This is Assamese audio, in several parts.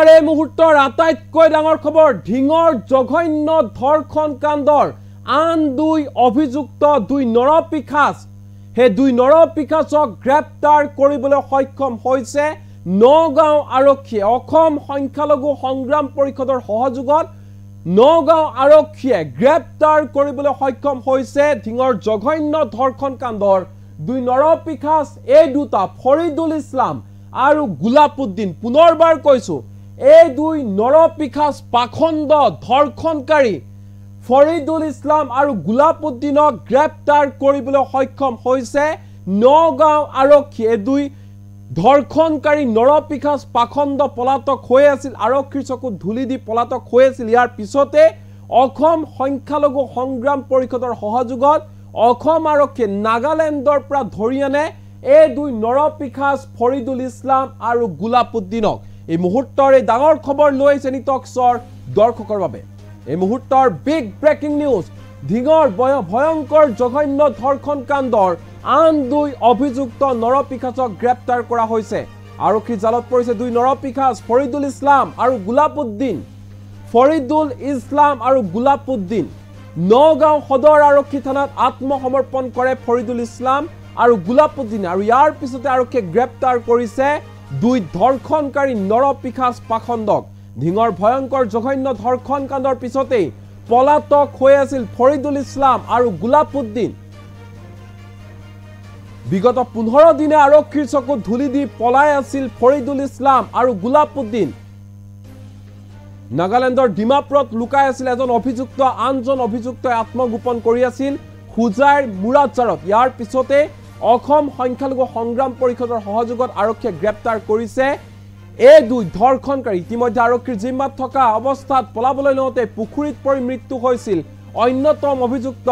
এই মুহূৰ্তৰ আটাইতকৈ ডাঙৰ খবৰ ঢিঙৰ জঘন্য ধৰ্ষণ কাণ্ডৰ আন দুই অভিযুক্ত দুই নৰপিশাচ হে দুই নৰপিশাচক গ্ৰেপ্তাৰ কৰিবলৈ সক্ষম হৈছে নগাঁও আৰক্ষীয়ে অসম সংখ্যালঘু সংগ্ৰাম পৰিষদৰ সহযোগত নগাঁও আৰক্ষীয়ে গ্ৰেপ্তাৰ কৰিবলৈ সক্ষম হৈছে ঢিঙৰ জঘন্য ধৰ্ষণ কাণ্ডৰ দুই নৰপিশাচ এই দুটা ফৰিদুল ইছলাম আৰু গুলাপুদ্দিন পুনৰবাৰ কৈছো এই দুই নৰপিশাচ পাখণ্ড ধৰ্ষণকাৰী ফৰিদুল ইছলাম আৰু গুলাপুদ্দিনক গ্ৰেপ্তাৰ কৰিবলৈ সক্ষম হৈছে নগাঁও আৰক্ষী এই দুই ধৰ্ষণকাৰী নৰপিশাচ পাখণ্ড পলাতক হৈ আছিল আৰক্ষীৰ চকুত ধুলি দি পলাতক হৈ আছিল ইয়াৰ পিছতে অসম সংখ্যালঘু সংগ্ৰাম পৰিষদৰ সহযোগত অসম আৰক্ষী নাগালেণ্ডৰ পৰা ধৰি আনে এই দুই নৰপিশাচ ফৰিদুল ইছলাম আৰু গুলাপুদ্দিনক এই মুহূৰ্তৰ এই ডাঙৰ খবৰ লৈ চেনিটক্সৰ দৰ্শকৰ বাবে এই মুহূৰ্তৰ বিগ ব্ৰেকিং নিউজ ঢিঙৰ ভয়ংকৰ জঘন্য ধৰ্ষণ কাণ্ডৰ আন দুই অভিযুক্ত নৰপিশাচক গ্ৰেপ্তাৰ কৰা হৈছে আৰক্ষী জালত পৰিছে দুই নৰপিশাচ ফৰিদুল ইছলাম আৰু গুলাপুদ্দিন ফৰিদুল ইছলাম আৰু গুলাপুদ্দিন নগাঁও সদৰ আৰক্ষী থানাত আত্মসমৰ্পণ কৰে ফৰিদুল ইছলাম আৰু গুলাপুদ্দিন আৰু ইয়াৰ পিছতে আৰক্ষীয়ে গ্ৰেপ্তাৰ কৰিছে দুই ধৰ্ষণকাৰী নৰপিশাচ পাখণ্ডক ঢিঙৰ ভয়ংকৰ জঘন্য ধৰ্ষণ কাণ্ডৰ পিছতে পলাতক হৈ আছিল ফৰিদুল ইছলাম আৰু গুলাপুদ্দিন বিগত 15 দিনে আৰক্ষীৰ চকুত ধুলি দি পলাই আছিল ফৰিদুল ইছলাম আৰু গুলাপুদ্দিন নাগালেণ্ডৰ ডিমাপুৰত লুকাই আছিল এজন অভিযুক্ত আনজন অভিযুক্তই আত্মগোপন কৰি আছিল হুজাইৰ মুৰাদজাৰত ইয়াৰ পিছতে অসম সংখ্যালঘু সংগ্ৰাম পৰিষদৰ সহযোগত আৰক্ষীয়ে গ্ৰেপ্তাৰ কৰিছে এই দুই ধৰ্ষণকাৰী ইতিমধ্যে আৰক্ষীৰ জিম্মাত থকা অৱস্থাত পলাবলৈ লওঁতে পুখুৰীত পৰি মৃত্যু হৈছিল অন্যতম অভিযুক্ত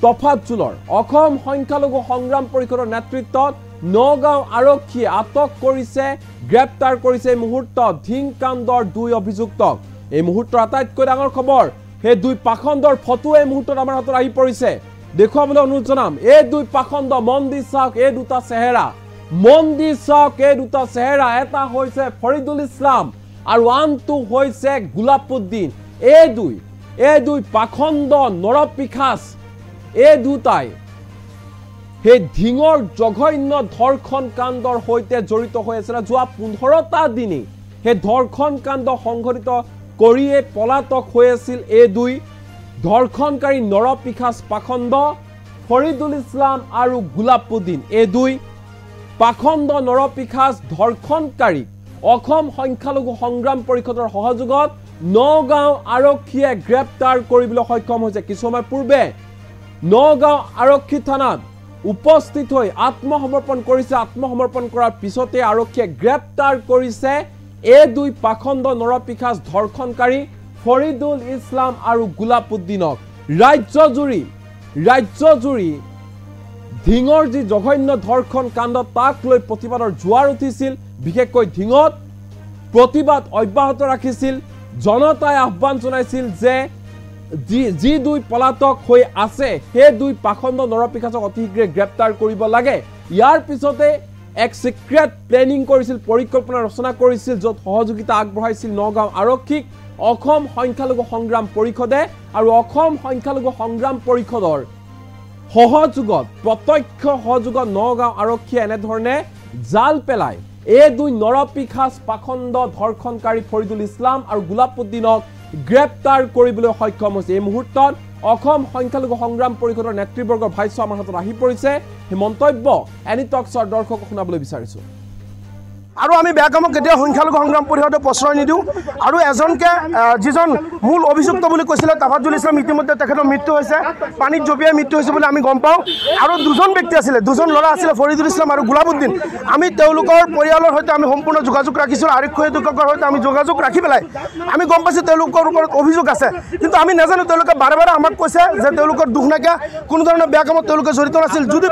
তফাৎজুলৰ অসম সংখ্যালঘু সংগ্ৰাম পৰিষদৰ নেতৃত্বত নগাঁও আৰক্ষীয়ে আটক কৰিছে গ্ৰেপ্তাৰ কৰিছে এই মুহূৰ্তত ঢিং কাণ্ডৰ দুই অভিযুক্তক এই মুহূৰ্তৰ আটাইতকৈ ডাঙৰ খবৰ সেই দুই পাখণ্ডৰ ফটো এই মুহূৰ্তত আমাৰ হাতত আহি পৰিছে দেখুৱাবলৈ অনুৰোধ জনাম এই দুই পাখণ্ড মন্দি চাওক এই দুটা চেহেৰা মন্দি চাওক এই দুটা চেহেৰা এটা হৈছে ফৰিদুল ইছলাম আৰু আনটো হৈছে গুলাপুদ্দিন এই দুই পাখণ্ড নৰপিশাচ এই দুটাই সেই ঢিঙৰ জঘন্য ধৰ্ষণ কাণ্ডৰ সৈতে জড়িত হৈ আছে যোৱা 15টা দিনে সেই ধৰ্ষণ কাণ্ড সংঘটিত কৰিয়ে পলাতক হৈ আছিল এই দুই ধৰ্ষণকাৰী নৰপিশাচ পাখণ্ড ফৰিদুল ইছলাম আৰু গুলাপুদ্দিন এই দুই পাখণ্ড নৰপিশাচ ধৰ্ষণকাৰী অসম সংখ্যালঘু সংগ্ৰাম পৰিষদৰ সহযোগত নগাঁও আৰক্ষীয়ে গ্ৰেপ্তাৰ কৰিবলৈ সক্ষম হৈছে কিছু সময় পূৰ্বে নগাঁও আৰক্ষী থানাত উপস্থিত হৈ আত্মসমৰ্পণ কৰিছে আত্মসমৰ্পণ কৰাৰ পিছতে আৰক্ষীয়ে গ্ৰেপ্তাৰ কৰিছে এই দুই পাখণ্ড নৰপিশাচ ধৰ্ষণকাৰী ফৰিদুল ইছলাম আৰু গুলাপুদ্দিনক ৰাজ্যজুৰি ঢিঙৰ যি জঘন্য ধৰ্ষণ কাণ্ড তাক লৈ প্ৰতিবাদৰ জোৱাৰ উঠিছিল বিশেষকৈ ঢিঙত প্ৰতিবাদ অব্যাহত ৰাখিছিল জনতাই আহ্বান জনাইছিল যে যি দুই পলাতক হৈ আছে সেই দুই পাখণ্ড নৰপিশাচক অতি শীঘ্ৰে গ্ৰেপ্তাৰ কৰিব লাগে ইয়াৰ পিছতে এক সিক্ৰেট প্লেনিং কৰিছিল পৰিকল্পনা ৰচনা কৰিছিল য'ত সহযোগিতা আগবঢ়াইছিল নগাঁও আৰক্ষীক অসম সংখ্যালঘু সংগ্ৰাম পৰিষদে আৰু অসম সংখ্যালঘু সংগ্ৰাম পৰিষদৰ সহযোগত প্ৰত্যক্ষ সহযোগত নগাঁও আৰক্ষীয়ে এনেধৰণে জাল পেলাই এই দুই নৰপিশাচ পাখণ্ড ধৰ্ষণকাৰী ফৰিদুল ইছলাম আৰু গুলাপুদ্দিনক গ্ৰেপ্তাৰ কৰিবলৈ সক্ষম হৈছে এই মুহূৰ্তত অসম সংখ্যালঘু সংগ্ৰাম পৰিষদৰ নেতৃবৰ্গৰ ভাষ্য আমাৰ হাতত আহি পৰিছে সেই মন্তব্য এনিটক্সৰ দৰ্শকক শুনাবলৈ বিচাৰিছো আৰু আমি বেয়া কামক কেতিয়া সংখ্যালঘু সংগ্ৰাম পৰিষদে প্ৰশ্ৰয় নিদিওঁ আৰু এজনকে যিজন মূল অভিযুক্ত বুলি কৈছিলে তফাৎজুল ইছলাম ইতিমধ্যে তেখেতৰ মৃত্যু হৈছে পানীত জঁপিয়াই মৃত্যু হৈছে বুলি আমি গম পাওঁ আৰু দুজন ব্যক্তি আছিলে দুজন ল'ৰা আছিলে ফৰিদুল ইছলাম আৰু গুলাপুদ্দিন আমি তেওঁলোকৰ পৰিয়ালৰ সৈতে আমি সম্পূৰ্ণ যোগাযোগ ৰাখিছোঁ আৰক্ষী অধীক্ষকৰ সৈতে আমি যোগাযোগ ৰাখি পেলাই আমি গম পাইছোঁ তেওঁলোকৰ ওপৰত অভিযোগ আছে কিন্তু আমি নাজানো তেওঁলোকে বাৰে বাৰে আমাক কৈছে যে তেওঁলোকৰ দুখ নাইকিয়া কোনো ধৰণৰ বেয়া কামত তেওঁলোকে জড়িত নাছিল যদি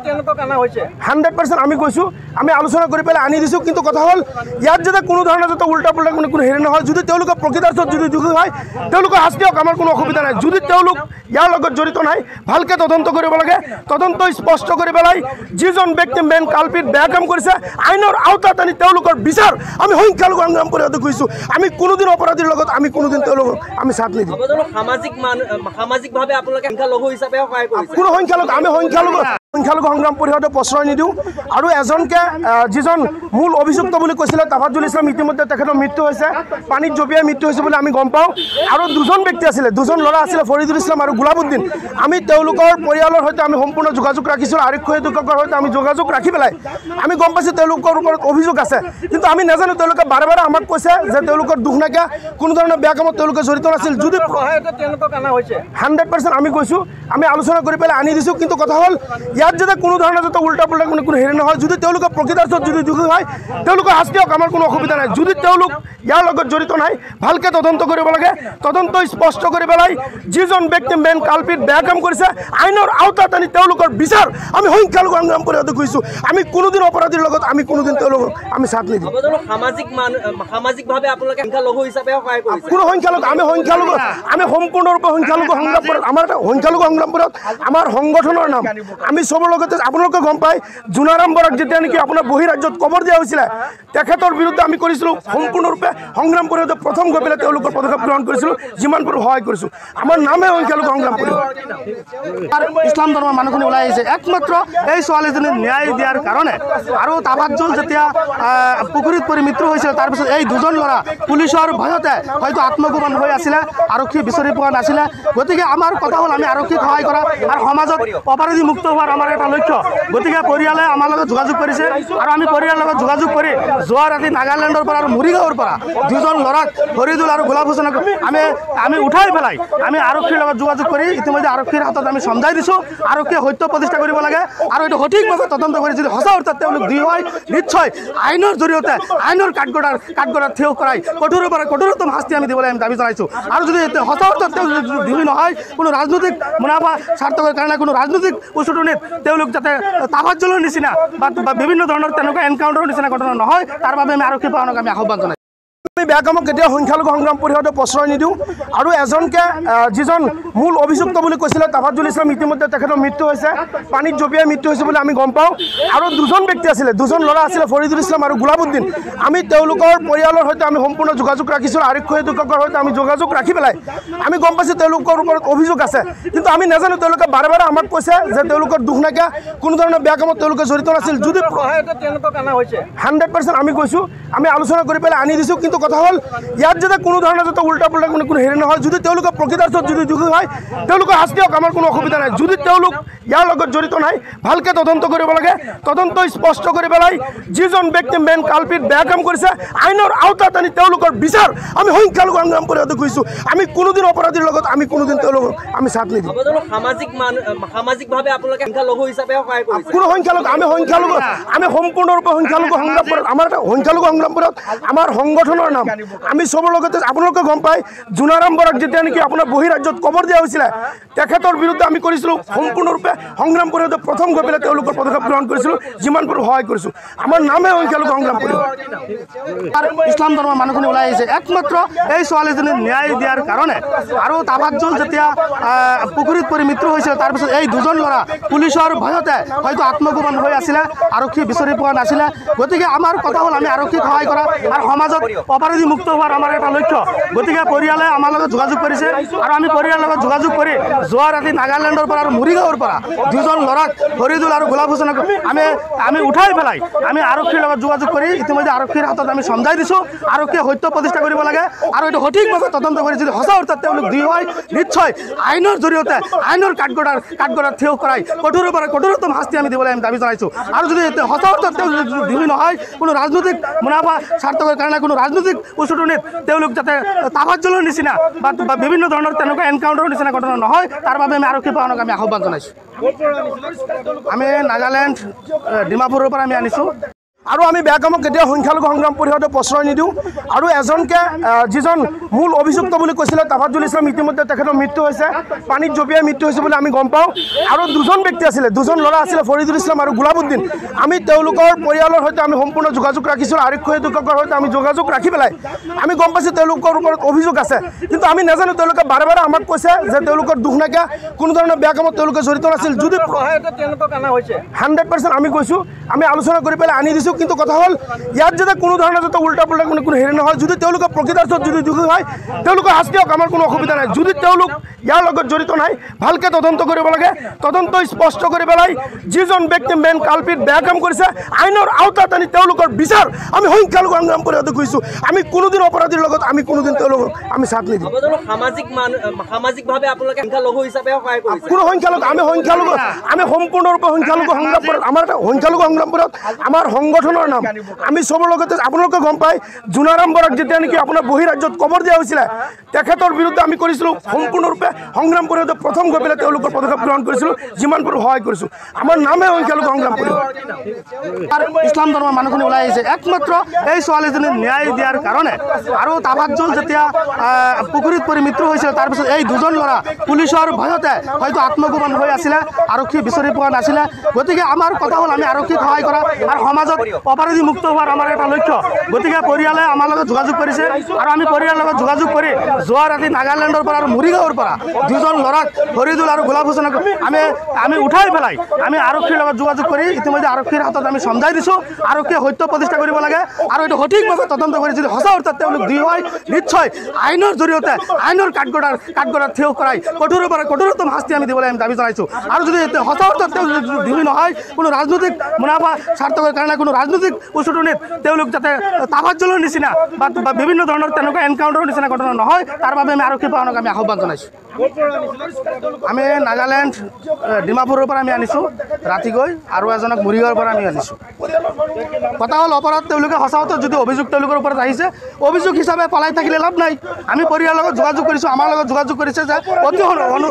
তেওঁলোকক অনা হৈছে 100% আমি কৈছোঁ আমি আলোচনা কৰি পেলাই আনি দিছোঁ দিছোঁ, কিন্তু কথা হ'ল ইয়াত যাতে কোনো ধৰণৰ যাতে উল্টা পুল্টা কোনো হেৰি নহয়। যদি তেওঁলোকে প্ৰকৃতাৰ্থত যদি দোষী হয় তেওঁলোকে শাস্তি হওক, আমাৰ কোনো অসুবিধা নাই। যদি তেওঁলোক ইয়াৰ লগত জড়িত নাই ভালকৈ তদন্ত কৰিব লাগে। তদন্ত স্পষ্ট কৰি পেলাই যিজন ব্যক্তি মেইন কালপিত বেয়া কাম কৰিছে আইনৰ আওতাত আনি তেওঁলোকৰ বিচাৰ আমি সংখ্যালঘু সংগ্ৰাম পৰিষদে কৈছোঁ। আমি কোনোদিন অপৰাধীৰ লগত আমি কোনোদিন তেওঁলোকক আমি চাথ নিদিওঁ। সামাজিকভাৱে আপোনালোকে সংখ্যালঘু হিচাপে সহায় কৰিছে? কোনো সংখ্যালঘু আমি সংখ্যালঘু সংগ্ৰাম পৰিষদে প্ৰশ্ৰয় নিদিওঁ। আৰু এজনকে যিজন মূল অভিযুক্ত বুলি কৈছিলে তাফাজ্জুল ইছলাম, ইতিমধ্যে তেখেতৰ মৃত্যু হৈছে, পানীত জঁপিয়াই মৃত্যু হৈছে বুলি আমি গম পাওঁ। আৰু দুজন ব্যক্তি আছিলে, দুজন ল'ৰা আছিলে, ফৰিদুল ইছলাম আৰু গোলাবুদ্দিন। আমি তেওঁলোকৰ পৰিয়ালৰ সৈতে আমি সম্পূৰ্ণ যোগাযোগ ৰাখিছোঁ। আৰক্ষী অধীক্ষকৰ সৈতে আমি যোগাযোগ ৰাখি পেলাই আমি গম পাইছোঁ তেওঁলোকৰ ওপৰত অভিযোগ আছে, কিন্তু আমি নাজানো। তেওঁলোকে বাৰে বাৰে আমাক কৈছে যে তেওঁলোকৰ দুখ নাইকিয়া, কোনো ধৰণৰ বেয়া কামত তেওঁলোকে জড়িত নাছিল। যদি 100% আমি কৈছোঁ, আমি আলোচনা কৰি পেলাই আনি দিছোঁ, কিন্তু কথা হ'ল ইয়াত যাতে কোনো ধৰণৰ যাতে উল্টা পুল্টা কোনো হেৰি নহয়। যদি তেওঁলোকে প্ৰকৃতাৰ্থত যদি দোষী হয় তেওঁলোকে শাস্তি হওক, আমাৰ কোনো অসুবিধা নাই। যদি তেওঁলোক ইয়াৰ লগত জড়িত নাই ভালকৈ তদন্ত কৰিব লাগে। তদন্ত স্পষ্ট কৰি পেলাই যিজন ব্যক্তি মেইন কালপিত বেয়া কাম কৰিছে আইনৰ আওতাত আনি তেওঁলোকৰ বিচাৰ আমি সংখ্যালঘু সংগ্ৰাম পৰিষদে কৈছোঁ। আমি কোনোদিন অপৰাধীৰ লগত আমি কোনোদিন তেওঁলোকক আমি চাথ নিদিওঁ। সামাজিকভাৱে আপোনালোকে সংখ্যালঘু হিচাপে সহায় কৰিছে? কোনো সংখ্যালঘু আমি সংখ্যালঘু আমি সম্পূৰ্ণৰূপে সংখ্যালঘু সংগ্ৰাম পৰিষদ। আমাৰ এটা সংখ্যালঘু সংগ্ৰাম পৰিষদ আমাৰ সংগঠনৰ নাম। আমি চবৰ লগতে আপোনালোকে গম পায় জোনাৰাম বৰাক যেতিয়া নেকি আপোনাৰ বহিৰাজ্যত কবৰ দিয়া হৈছিলে তেখেতৰ বিৰুদ্ধে আমি কৰিছিলোঁ সম্পূৰ্ণৰূপে সংগ্ৰাম পৰিষদে প্ৰথম গৈ পেলাই তেওঁলোকৰ পদক্ষেপ গ্ৰহণ কৰিছিলোঁ, যিমান পাৰোঁ সহায় কৰিছোঁ। আমাৰ নামে সংখ্যালঘু সংগ্ৰাম পৰিষদ। ইছলাম ধৰ্মৰ মানুহখিনি ওলাই আহিছে একমাত্ৰ এই ছোৱালীজনীক ন্যায় দিয়াৰ কাৰণে। আৰু তাফাজ্জুল যেতিয়া পুখুৰীত পৰি মৃত্যু হৈছিল তাৰপিছত এই দুজন ল'ৰা পুলিচৰ ভয়তে হয়তো আত্মগোপন হৈ আছিলে, আৰক্ষী বিচাৰি পোৱা নাছিলে। গতিকে আমাৰ কথা হ'ল আমি আৰক্ষীক সহায় কৰা আৰু সমাজত অপৰাধী মুক্ত হোৱাৰ আমাৰ এটা লক্ষ্য। গতিকে পৰিয়ালে আমাৰ লগত যোগাযোগ কৰিছে আৰু আমি পৰিয়ালৰ লগত যোগাযোগ কৰি যোৱা ৰাতি নাগালেণ্ডৰ পৰা আৰু মৰিগাঁৱৰ পৰা দুজন ল'ৰাক ফৰিদুল আৰু গোলাপ হুছেইনক আমি উঠাই পেলাই আমি আৰক্ষীৰ লগত যোগাযোগ কৰি ইতিমধ্যে আৰক্ষীৰ হাতত আমি সমজাই দিছোঁ। আৰক্ষীয়ে সত্য প্ৰতিষ্ঠা কৰিব লাগে আৰু এইটো সঠিকভাৱে তদন্ত কৰি যদি সঁচা অৰ্থত তেওঁলোক দুই হয় নিশ্চয় আইনৰ জৰিয়তে আইনৰ কাঠগড়াত থিয় কৰাই কঠোৰৰ পৰা কঠোৰতম শাস্তি আমি দিবলৈ আমি দাবী জনাইছোঁ। আৰু যদি সঁচা অৰ্থত তেওঁ দুই নহয়, কোনো ৰাজনৈতিক মুনাফা স্বাৰ্থকৰ কাৰণে কোনো ৰাজনৈতিক উচটনিত তেওঁলোক যাতে তাফাজ্জুলৰ নিচিনা বা বিভিন্ন ধৰণৰ তেনেকুৱা এনকাউণ্টাৰৰ নিচিনা ঘটনা নহয়, তাৰ বাবে আমি আৰক্ষী প্ৰশাসনক আমি আহ্বান জনাইছোঁ। আমি বেয়া কামক কেতিয়াও সংখ্যালঘু সংগ্ৰাম পৰিষদে প্ৰশ্ৰয় নিদিওঁ। আৰু এজনকে যিজন মূল অভিযুক্ত বুলি কৈছিলে তাফাজ্জুল ইছলাম, ইতিমধ্যে তেখেতৰ মৃত্যু হৈছে, পানীত জঁপিয়াই মৃত্যু হৈছে বুলি আমি গম পাওঁ। আৰু দুজন ব্যক্তি আছিলে, দুজন ল'ৰা আছিলে, ফৰিদুল ইছলাম আৰু গোলাবুদ্দিন। আমি তেওঁলোকৰ পৰিয়ালৰ সৈতে আমি সম্পূৰ্ণ যোগাযোগ ৰাখিছোঁ। আৰক্ষী অধীক্ষকৰ সৈতে আমি যোগাযোগ ৰাখি পেলাই আমি গম পাইছোঁ তেওঁলোকৰ ওপৰত অভিযোগ আছে, কিন্তু আমি নাজানো। তেওঁলোকে বাৰে বাৰে আমাক কৈছে যে তেওঁলোকৰ দুখ নাইকিয়া, কোনো ধৰণৰ বেয়া কামত তেওঁলোকে জড়িত নাছিল। যদি 100% আমি কৈছোঁ, আমি আলোচনা কৰি পেলাই আনি দিছোঁ, কিন্তু কথা হ'ল ইয়াত যাতে কোনো ধৰণৰ যাতে উল্টা পুল্টা কোনো হেৰি নহয়। যদি তেওঁলোকে প্ৰকৃতাৰ্থত যদি দোষী হয় তেওঁলোকে শাস্তি হওক, আমাৰ কোনো অসুবিধা নাই। যদি তেওঁলোক ইয়াৰ লগত জড়িত নাই ভালকৈ তদন্ত কৰিব লাগে। তদন্ত স্পষ্ট কৰি পেলাই যিজন ব্যক্তি মেইন কালপিত বেয়া কাম কৰিছে আইনৰ আওতাত আনি তেওঁলোকৰ বিচাৰ আমি সংখ্যালঘু সংগ্ৰাম পৰিষদে কৈছোঁ। আমি কোনোদিন অপৰাধীৰ লগত আমি কোনোদিন তেওঁলোকক আমি চাথ নিদিওঁ। সামাজিকভাৱে আপোনালোকে সংখ্যালঘু হিচাপে সহায় কৰিছে? কোনো সংখ্যালঘু আমি সংখ্যালঘু আমি সম্পূৰ্ণৰূপে সংখ্যালঘু সংগ্ৰাম পৰিষদ। আমাৰ এটা সংখ্যালঘু সংগ্ৰাম পৰিষদ আমাৰ সংগঠনৰ নাম। আমি চবৰ লগতে আপোনালোকে গম পায় জোনাৰাম বৰাক যেতিয়া নেকি আপোনাৰ বহিৰাজ্যত কবৰ দিয়া হৈছিলে তেখেতৰ বিৰুদ্ধে আমি কৰিছিলোঁ সম্পূৰ্ণৰূপে সংগ্ৰাম পৰিষদে প্ৰথম গৈ পেলাই তেওঁলোকৰ পদক্ষেপ গ্ৰহণ কৰিছিলোঁ, যিমান পাৰোঁ সহায় কৰিছোঁ। আমাৰ নামে সংখ্যালঘু সংগ্ৰাম পৰিষদ। ইছলাম ধৰ্মৰ মানুহখিনি ওলাই আহিছে একমাত্ৰ এই ছোৱালীজনীক ন্যায় দিয়াৰ কাৰণে। আৰু তাফাজ্জুল যেতিয়া পুখুৰীত পৰি মৃত্যু হৈছিল তাৰপিছত এই দুজন ল'ৰা পুলিচৰ ভয়তে হয়তো আত্মগোপন হৈ আছিলে, আৰক্ষী বিচাৰি পোৱা নাছিলে। গতিকে আমাৰ কথা হ'ল আমি আৰক্ষীক সহায় কৰা আৰু সমাজত অপৰাধী মুক্ত হোৱাৰ আমাৰ এটা লক্ষ্য। গতিকে পৰিয়ালে আমাৰ লগত যোগাযোগ কৰিছে আৰু আমি পৰিয়ালৰ লগত যোগাযোগ কৰি যোৱা ৰাতি নাগালেণ্ডৰ পৰা আৰু মৰিগাঁৱৰ পৰা দুজন ল'ৰাক ফৰিদুল আৰু গোলাপ হুছেইনক আমি উঠাই পেলাই আমি আৰক্ষীৰ লগত যোগাযোগ কৰি ইতিমধ্যে আৰক্ষীৰ হাতত আমি সমজাই দিছোঁ। আৰক্ষীয়ে সত্য প্ৰতিষ্ঠা কৰিব লাগে আৰু এইটো সঠিকভাৱে তদন্ত কৰি যদি সঁচা অৰ্থত তেওঁলোক দুই হয় নিশ্চয় আইনৰ জৰিয়তে আইনৰ কাঠগড়াত থিয় কৰাই কঠোৰৰ পৰা কঠোৰতম শাস্তি আমি দিবলৈ আমি দাবী জনাইছোঁ। আৰু যদি সঁচা অৰ্থত তেওঁ দুই নহয়, কোনো ৰাজনৈতিক মুনাফা স্বাৰ্থকৰ কাৰণে কোনো ৰাজনৈতিক উচটনিত তেওঁলোক যাতে তাফাজ্জুলৰ নিচিনা বা বিভিন্ন ধৰণৰ তেনেকুৱা এনকাউণ্টাৰৰ নিচিনা ঘটনা নহয়, তাৰ বাবে আমি আৰক্ষী প্ৰশাসনক আমি আহ্বান জনাইছোঁ। আমি নাগালেণ্ড ডিমাপুৰৰ পৰা আমি আনিছোঁ। আৰু আমি বেয়া কামক কেতিয়াও সংখ্যালঘু সংগ্ৰাম পৰিষদে প্ৰশ্ৰয় নিদিওঁ আৰু এজনকে যিজন মূল অভিযুক্ত বুলি কৈছিলে তাফাজ্জুল ইছলাম ইতিমধ্যে তেখেতৰ মৃত্যু হৈছে পানীত জঁপিয়াই মৃত্যু হৈছে বুলি আমি গম পাওঁ আৰু দুজন ব্যক্তি আছিলে দুজন ল'ৰা আছিলে ফৰিদুল ইছলাম আৰু গোলাবুদ্দিন আমি তেওঁলোকৰ পৰিয়ালৰ সৈতে আমি সম্পূৰ্ণ যোগাযোগ ৰাখিছোঁ আৰক্ষী অধীক্ষকৰ সৈতে আমি যোগাযোগ ৰাখি পেলাই আমি গম পাইছোঁ তেওঁলোকৰ ওপৰত অভিযোগ আছে কিন্তু আমি নাজানো তেওঁলোকে বাৰে বাৰে আমাক কৈছে যে তেওঁলোকৰ দুখ নাইকিয়া কোনো ধৰণৰ বেয়া কামত তেওঁলোকে জড়িত নাছিল যদি 100% আমি কৈছোঁ আমি আলোচনা কৰি পেলাই আনি দিছোঁ কিন্তু কথা হ'ল ইয়াত যাতে কোনো ধৰণৰ যাতে উল্টা পুল্টা কোনো হেৰি নহয় যদি তেওঁলোকে প্ৰকৃতাৰ্থত যদি দোষী হয় তেওঁলোকৰ শাস্তি হওক আমাৰ কোনো অসুবিধা নাই যদি তেওঁলোক ইয়াৰ লগত জড়িত নাই ভালকৈ তদন্ত কৰিব লাগে তদন্ত স্পষ্ট কৰি পেলাই যিজন ব্যক্তি মেইন কালপিত বেয়া কাম কৰিছে আইনৰ আওতাত আনি তেওঁলোকৰ বিচাৰ আমি সংখ্যালঘু সংগ্ৰাম পৰিষদে কৈছোঁ আমি কোনোদিন অপৰাধীৰ লগত আমি কোনোদিন তেওঁলোকক আমি সাথ নিদিওঁ সামাজিকভাৱে আপোনালোকে সংখ্যালঘু হিচাপে সহায় কৰিছে কোনো সংখ্যালঘু আমি সম্পূৰ্ণৰূপে সংখ্যালঘু সংগ্ৰাম পৰিষদ আমাৰ সংখ্যালঘু সংগ্ৰাম পৰিষদ আমাৰ সংগঠনৰ নাম আমি চবৰ লগতে আপোনালোকে গম পায় জোনাৰাম বৰাক যেতিয়া নেকি আপোনাৰ বহিৰাজ্যত কবৰ দিয়া হৈছিলে তেখেতৰ বিৰুদ্ধে আমি কৰিছিলোঁ সম্পূৰ্ণৰূপে সংগ্ৰাম পৰিষদে প্ৰথম গৈ পেলাই তেওঁলোকৰ পদক্ষেপ গ্ৰহণ কৰিছিলোঁ যিমান পাৰোঁ সহায় কৰিছোঁ আমাৰ নামে সংখ্যালঘু সংগ্ৰাম পৰিষদ ইছলাম ধৰ্মৰ মানুহখিনি ওলাই আহিছে একমাত্ৰ এই ছোৱালীজনীক ন্যায় দিয়াৰ কাৰণে আৰু তাফাজ্জুল যেতিয়া পুখুৰীত পৰি মৃত্যু হৈছিল তাৰপিছত এই দুজন ল'ৰা পুলিচৰ ভয়তে হয়তো আত্মগোপন হৈ আছিলে আৰক্ষী বিচাৰি পোৱা নাছিলে গতিকে আমাৰ কথা হ'ল আমি আৰক্ষীক সহায় কৰা আৰু সমাজত অপৰাধী মুক্ত হোৱাৰ আমাৰ এটা লক্ষ্য গতিকে পৰিয়ালে আমাৰ লগত যোগাযোগ কৰিছে আৰু আমি পৰিয়ালৰ লগত যোগাযোগ কৰি যোৱা ৰাতি নাগালেণ্ডৰ পৰা আৰু মৰিগাঁৱৰ পৰা দুজন ল'ৰাক ফৰিদুল আৰু গোলাপ হুছেইনক আমি উঠাই পেলাই আমি আৰক্ষীৰ লগত যোগাযোগ কৰি ইতিমধ্যে আৰক্ষীৰ হাতত আমি সমজাই দিছোঁ আৰক্ষীয়ে সত্য প্ৰতিষ্ঠা কৰিব লাগে আৰু এইটো সঠিকভাৱে তদন্ত কৰি যদি সঁচা অৰ্থত তেওঁলোক দুই হয় নিশ্চয় আইনৰ জৰিয়তে আইনৰ কাঠগড়াত থিয় কৰাই কঠোৰৰ পৰা কঠোৰতম শাস্তি আমি দিবলৈ আমি দাবী জনাইছোঁ আৰু যদি সঁচা অৰ্থত তেওঁলোক দুই নহয় কোনো ৰাজনৈতিক মুনাফা স্বাৰ্থকৰ কাৰণে কোনো ৰাজনৈতিক উচটনিত তেওঁলোক যাতে তাফাজ্জুলৰ নিচিনা বা বিভিন্ন ধৰণৰ তেনেকুৱা এনকাউণ্টাৰৰ নিচিনা ঘটনা নহয় তাৰ বাবে আমি আৰক্ষী প্ৰশাসনক আমি আহ্বান জনাইছোঁ আমি নাগালেণ্ড ডিমাপুৰৰ পৰা আমি আনিছোঁ ৰাতি গৈ আৰু এজনক মৰিগাঁৱৰ পৰা আমি আনিছোঁ কথা হ'ল অপৰাধ তেওঁলোকে সঁচা অৰ্থত যদি অভিযোগ তেওঁলোকৰ ওপৰত আহিছে অভিযোগ হিচাপে পলাই থাকিলে লাভ নাই আমি পৰিয়ালৰ লগত যোগাযোগ কৰিছোঁ আমাৰ লগত যোগাযোগ কৰিছে যে অতি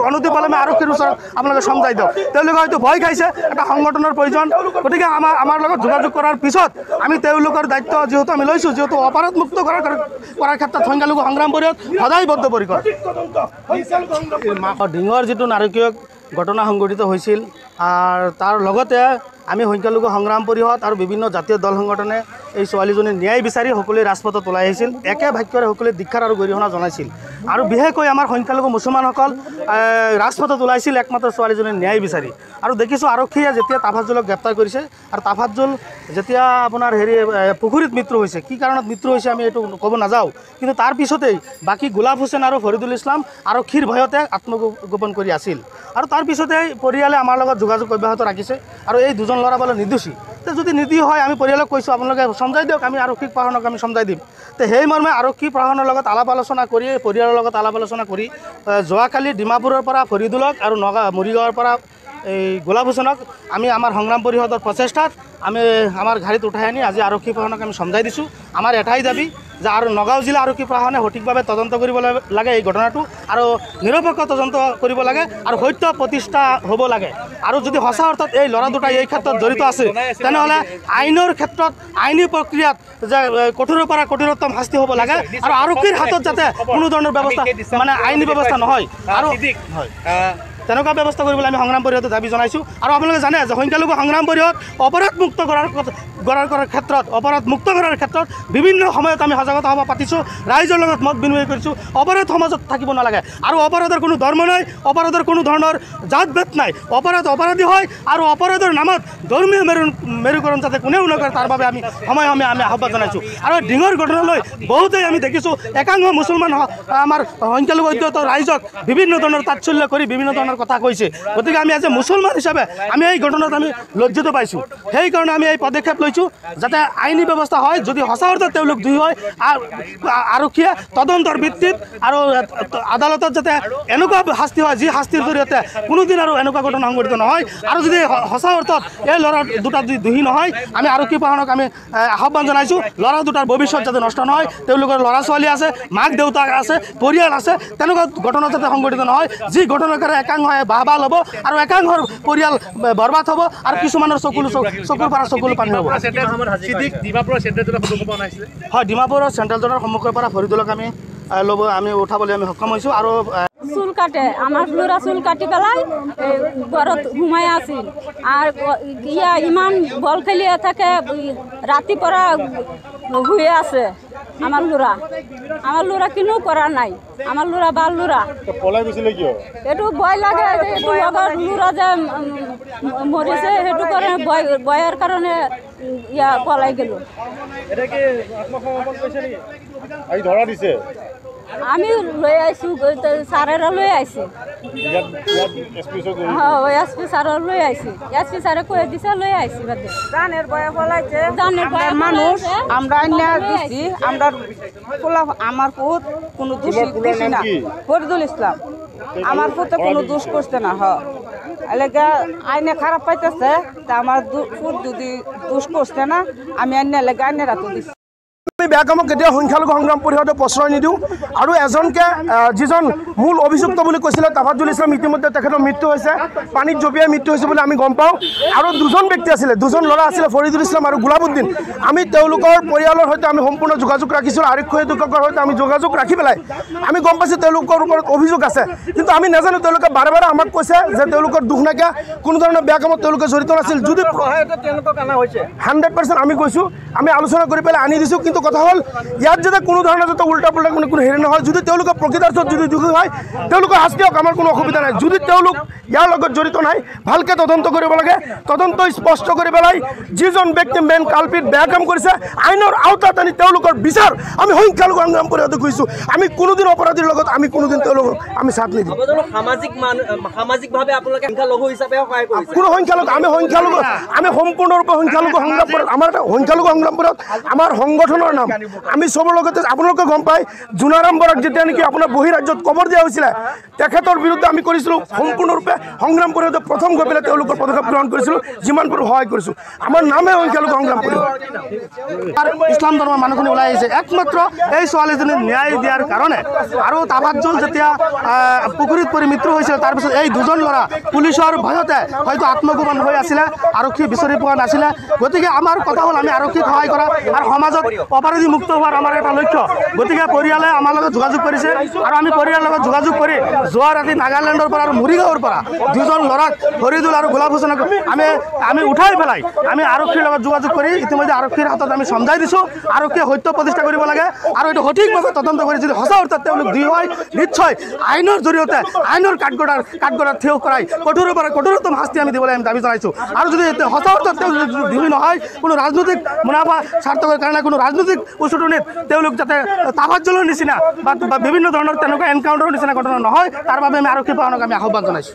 অনতিপলমে আমি আৰক্ষীৰ ওচৰত আপোনালোকে সমজাই দিয়ক তেওঁলোকে হয়তো ভয় খাইছে এটা সংগঠনৰ প্ৰয়োজন গতিকে আমাৰ লগত যোগাযোগ কৰাৰ পিছত আমি তেওঁলোকৰ দায়িত্ব যিহেতু আমি লৈছোঁ যিহেতু অপৰাধ মুক্ত কৰাৰ ক্ষেত্ৰত সংখ্যালঘু সংগ্ৰাম পৰিষদ সদায় বদ্ধপৰিকৰ ডিঙৰ যিটো নাৰকীয় ঘটনা সংঘটিত হৈছিল আৰু তাৰ লগতে আমি সংখ্যালঘু সংগ্ৰাম পৰিষদ আৰু বিভিন্ন জাতীয় দল সংগঠনে এই ছোৱালীজনীৰ ন্যায় বিচাৰি সকলোৱে ৰাজপথত ওলাই আহিছিল একে বাক্যৰে সকলোৱে দীক্ষাৰ আৰু গৰিহণা জনাইছিল আৰু বিশেষকৈ আমাৰ সংখ্যালঘু মুছলমানসকল ৰাজপথত ওলাইছিল একমাত্ৰ ছোৱালীজনীৰ ন্যায় বিচাৰি আৰু দেখিছোঁ আৰক্ষীয়ে যেতিয়া তাফাজ্জুলক গ্ৰেপ্তাৰ কৰিছে আৰু তাফাজ্জুল যেতিয়া আপোনাৰ পুখুৰীত মৃত্যু হৈছে কি কাৰণত মৃত্যু হৈছে আমি এইটো ক'ব নাযাওঁ কিন্তু তাৰ পিছতেই বাকী গোলাপ হুছেইন আৰু ফৰিদুল ইছলাম আৰক্ষীৰ ভয়তে আত্মগোপন কৰি আছিল আৰু তাৰ পিছতেই পৰিয়ালে আমাৰ লগত যোগাযোগ অব্যাহত ৰাখিছে আৰু এই দুজন ল'ৰা বোলে নিৰ্দোষী তো যদি নিৰ্দোষী হয় আমি পৰিয়ালক কৈছোঁ আপোনালোকে সমজাই দিয়ক আমি আৰক্ষী প্ৰশাসনক আমি সমজাই দিম তো সেই মৰ্মে আৰক্ষী প্ৰশাসনৰ লগত আলাপ আলোচনা কৰি পৰিয়ালৰ লগত আলাপ আলোচনা কৰি যোৱাকালি ডিমাপুৰৰ পৰা ফৰিদুলক আৰু মৰিগাঁৱৰ পৰা এই গোলাপ হুছেইনক আমি আমাৰ সংগ্ৰাম পৰিষদৰ প্ৰচেষ্টাত আমি আমাৰ গাড়ীত উঠাই আনি আজি আৰক্ষী প্ৰশাসনক আমি সমজাই দিছোঁ আমাৰ এটাই দাবী যে আৰু নগাঁও জিলা আৰক্ষী প্ৰশাসনে সঠিকভাৱে তদন্ত কৰিব লাগে এই ঘটনাটো আৰু নিৰপেক্ষ তদন্ত কৰিব লাগে আৰু সত্য প্ৰতিষ্ঠা হ'ব লাগে আৰু যদি সঁচা অৰ্থত এই ল'ৰা দুটা এই ক্ষেত্ৰত জড়িত আছে তেনেহ'লে আইনৰ ক্ষেত্ৰত আইনী প্ৰক্ৰিয়াত যে কঠোৰৰ পৰা কঠোৰতম শাস্তি হ'ব লাগে আৰু আৰক্ষীৰ হাতত যাতে কোনো ধৰণৰ ব্যৱস্থা মানে আইনী ব্যৱস্থা নহয় আৰু তেনেকুৱা ব্যৱস্থা কৰিবলৈ আমি সংগ্ৰাম পৰিষদে দাবী জনাইছোঁ আৰু আপোনালোকে জানে যে সংখ্যালঘু সংগ্ৰাম পৰিষদ অপৰাধ মুক্ত কৰাৰ ক্ষেত্ৰত বিভিন্ন সময়ত আমি সজাগতা সভা পাতিছোঁ ৰাইজৰ লগত মত বিনিময় কৰিছোঁ অপৰাধ সমাজত থাকিব নালাগে আৰু অপৰাধৰ কোনো ধৰ্ম নাই অপৰাধৰ কোনো ধৰণৰ জাত ভেদ নাই অপৰাধী হয় আৰু অপৰাধৰ নামত ধৰ্মীয় মেৰুকৰণ যাতে কোনেও নকৰে তাৰ বাবে আমি সময়ে আমি আহ্বান জনাইছোঁ আৰু ডিঙৰ ঘটনালৈ বহুতেই আমি দেখিছোঁ একাংশ মুছলমান আমাৰ সংখ্যালঘু অধ্যত ৰাইজক বিভিন্ন ধৰণৰ তাৎসল্য কৰি বিভিন্ন ধৰণৰ কথা কৈছে গতিকে আমি আজি মুছলমান হিচাপে আমি এই ঘটনাত আমি লজ্জিত পাইছোঁ সেইকাৰণে আমি এই পদক্ষেপ লৈছোঁ যাতে আইনী ব্যৱস্থা হয় যদি সঁচা অৰ্থত তেওঁলোক দুই হয় আৰক্ষীয়ে তদন্তৰ ভিত্তিত আৰু আদালতত যাতে এনেকুৱা শাস্তি হয় যি শাস্তিৰ জৰিয়তে কোনোদিন আৰু এনেকুৱা ঘটনা সংঘটিত নহয় আৰু যদি সঁচা অৰ্থত এই ল'ৰা দুটা যদি দুহী নহয় আমি আৰক্ষী প্ৰশাসনক আমি আহ্বান জনাইছোঁ ল'ৰা দুটাৰ ভৱিষ্যত যাতে নষ্ট নহয় তেওঁলোকৰ ল'ৰা ছোৱালী আছে মাক দেউতাক আছে পৰিয়াল আছে তেনেকুৱা ঘটনা যাতে সংঘটিত নহয় যি ঘটনাকাৰে একাংশ একাংশই বাহবা ল'ব আৰু একাংশৰ পৰিয়াল বৰবাদ হ'ব আৰু কিছুমানৰ চকুৰ পৰা চকুৰ পানী হ'ব। হয়, ডিমাপুৰৰ চেণ্ট্ৰেল জেলৰ সন্মুখৰ পৰা ফৰিদুলক আমি উঠাবলৈ আমি সক্ষম হৈছোঁ। আৰু চুল কাটে, আমাৰ ল'ৰা চুল কাটি পেলাই ঘৰত সোমাই আছিল আৰ ইমান বল খেলিয়ে থাকে, ৰাতিপৰা শুয়ে আছে। আমাৰ ল'ৰা কিনো কৰা নাই, আমাৰ ল'ৰা ভাল ল'ৰা। এইটো ভয় লাগে, এইটো লগৰ ল'ৰা যে মৰিছে, সেইটো কাৰণে ভয়ৰ কাৰণে পলাই গেল। আমি লৈ আইছোঁ, ছাৰেৰা লৈ আহিছে। এছ পি ছাৰৰ লৈ আহিছে, এছ পি ছাৰে কৈ দিছে লৈ আহিছে। জানের বয়ে বলাইছে, জানের বয়ে মানুষ আমরা দিচ্ছি, আমরা আমার পুত কোনো দোষ দিছি না। ফরিদুল ইসলাম আমার পুতে কোনো দোষ করছে না। এলাকা আইনে খারাপ পাইতেছে, তা আমার পুত যদি দোষ করছে না, আমি আইনে এলাকা আইনে রাখতে দিচ্ছি। আমি বেয়া কামক কেতিয়াও সংখ্যালঘু সংগ্ৰাম পৰিষদে প্ৰশ্ৰয় নিদিওঁ আৰু এজনকে যিজন মূল অভিযুক্ত বুলি কৈছিলে তাফাজ্জুল ইছলাম, ইতিমধ্যে তেখেতৰ মৃত্যু হৈছে, পানীত জঁপিয়াই মৃত্যু হৈছে বুলি আমি গম পাওঁ। আৰু দুজন ব্যক্তি আছিলে, দুজন ল'ৰা আছিলে, ফৰিদুল ইছলাম আৰু গুলাবুদ্দিন। আমি তেওঁলোকৰ পৰিয়ালৰ সৈতে আমি সম্পূৰ্ণ যোগাযোগ ৰাখিছোঁ। আৰক্ষী অধীক্ষকৰ সৈতে আমি যোগাযোগ ৰাখি পেলাই আমি গম পাইছোঁ তেওঁলোকৰ ওপৰত অভিযোগ আছে, কিন্তু আমি নাজানো। তেওঁলোকে বাৰে বাৰে আমাক কৈছে যে তেওঁলোকৰ দুখ নাইকিয়া, কোনো ধৰণৰ বেয়া কামত তেওঁলোকে জড়িত নাছিল। যদি 100% আমি কৈছোঁ, আমি আলোচনা কৰি পেলাই আনি দিছোঁ, কিন্তু কথা হ'ল ইয়াত যাতে কোনো ধৰণৰ যাতে উল্টা পুল্টা কোনো হেৰি নহয়। যদি তেওঁলোকে প্ৰকৃতাৰ্থত যদি দোষী হয়, তেওঁলোকে শাস্তি হওক, আমাৰ কোনো অসুবিধা নাই। যদি তেওঁলোক ইয়াৰ লগত জড়িত নাই, ভালকৈ তদন্ত কৰিব লাগে। তদন্ত স্পষ্ট কৰি পেলাই যিজন ব্যক্তি মেইন কালপিত বেয়া কাম কৰিছে, আইনৰ আওতাত আনি তেওঁলোকৰ বিচাৰ আমি সংখ্যালঘু সংগ্ৰাম পৰিষদে কৈছোঁ। আমি কোনোদিন অপৰাধীৰ লগত আমি কোনোদিন তেওঁলোকক আমি চাথ নিদিওঁ। সামাজিকভাৱে আপোনালোকে সংখ্যালঘু হিচাপে সহায় কৰিছে? কোনো সংখ্যালঘু, আমি সম্পূৰ্ণৰূপে সংখ্যালঘু সংগ্ৰাম পৰিষদ। আমাৰ এটা সংখ্যালঘু সংগ্ৰাম পৰিষদ আমাৰ সংগঠনৰ নাম। আমি চবৰ লগতে আপোনালোকে গম পায়, জোনাৰাম বৰাক যেতিয়া নেকি আপোনাৰ বহিৰাজ্যত কবৰ দিয়া হৈছিলে, তেখেতৰ বিৰুদ্ধে আমি কৰিছিলোঁ সম্পূৰ্ণৰূপে সংগ্ৰাম পৰিষদে প্ৰথম গৈ পেলাই তেওঁলোকৰ পদক্ষেপ গ্ৰহণ কৰিছিলোঁ, যিমান পাৰোঁ সহায় কৰিছোঁ। আমাৰ নামে সংখ্যালঘু সংগ্ৰাম পৰিষদ। ইছলাম ধৰ্মৰ মানুহখিনি ওলাই আহিছে একমাত্ৰ এই ছোৱালীজনীক ন্যায় দিয়াৰ কাৰণে। আৰু তাফাজ্জুল যেতিয়া পুখুৰীত পৰি মৃত্যু হৈছিল, তাৰপিছত এই দুজন ল'ৰা পুলিচৰ ভয়তে হয়তো আত্মগোপন হৈ আছিলে, আৰক্ষী বিচাৰি পোৱা নাছিলে। গতিকে আমাৰ কথা হ'ল আমি আৰক্ষীক সহায় কৰা আৰু সমাজত অপৰাধী মুক্ত হোৱাৰ আমাৰ এটা লক্ষ্য। গতিকে পৰিয়ালে আমাৰ লগত যোগাযোগ কৰিছে আৰু আমি পৰিয়ালৰ লগত যোগাযোগ কৰি যোৱা ৰাতি নাগালেণ্ডৰ পৰা আৰু মৰিগাঁৱৰ পৰা দুজন ল'ৰাক ফৰিদুল আৰু গোলাপ হুছেইনক আমি উঠাই পেলাই আমি আৰক্ষীৰ লগত যোগাযোগ কৰি ইতিমধ্যে আৰক্ষীৰ হাতত আমি সমজাই দিছোঁ। আৰক্ষীয়ে সত্য প্ৰতিষ্ঠা কৰিব লাগে আৰু এইটো সঠিকভাৱে তদন্ত কৰি যদি সঁচা অৰ্থত তেওঁলোক দুই হয়, নিশ্চয় আইনৰ জৰিয়তে আইনৰ কাঠগড়াত থিয় কৰাই কঠোৰৰ পৰা কঠোৰতম শাস্তি আমি দিবলৈ আমি দাবী জনাইছোঁ। আৰু যদি সঁচা অৰ্থত তেওঁলোক দুই নহয়, কোনো ৰাজনৈতিক মুনাফা স্বাৰ্থৰ কাৰণে কোনো ৰাজনৈতিক উচটনিত তেওঁলোক যাতে তাফাজ্জুলৰ নিচিনা বা বিভিন্ন ধৰণৰ তেনেকুৱা এনকাউণ্টাৰৰ নিচিনা ঘটনা নহয়, তাৰ বাবে আমি আৰক্ষী প্ৰশাসনক আমি আহ্বান জনাইছোঁ।